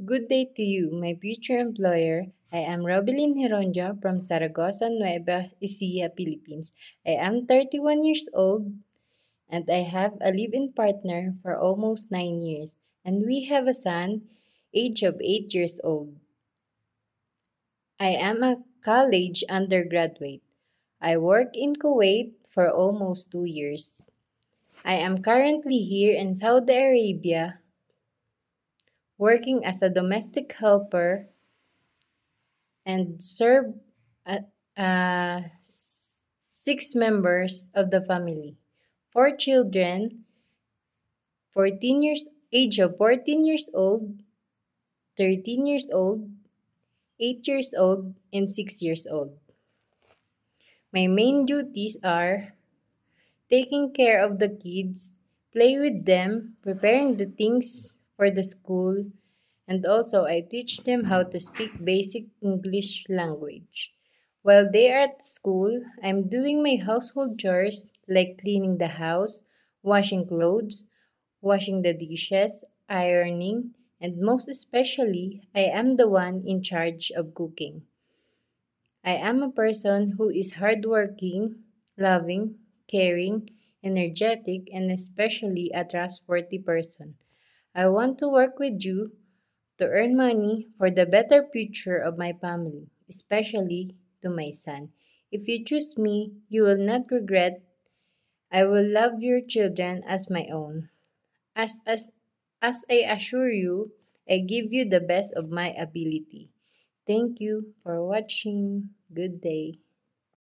Good day to you, my future employer. I am Robilin Hironja from Zaragoza, Nueva Ecija, Philippines. I am 31 years old and I have a live-in partner for almost 9 years. And we have a son, age of 8 years old. I am a college undergraduate. I work in Kuwait for almost 2 years. I am currently here in Saudi Arabia working as a domestic helper and serve uh, uh, 6 members of the family. 4 children, 14 years age of 14 years old, 13 years old, 8 years old, and 6 years old. My main duties are taking care of the kids, play with them, preparing the things for the school, and also I teach them how to speak basic English language. While they are at school, I'm doing my household chores like cleaning the house, washing clothes, washing the dishes, ironing, and most especially, I am the one in charge of cooking. I am a person who is hardworking, loving, caring, energetic, and especially a trustworthy person. I want to work with you to earn money for the better future of my family, especially to my son. If you choose me, you will not regret. I will love your children as my own. As, as, as I assure you, I give you the best of my ability. Thank you for watching. Good day.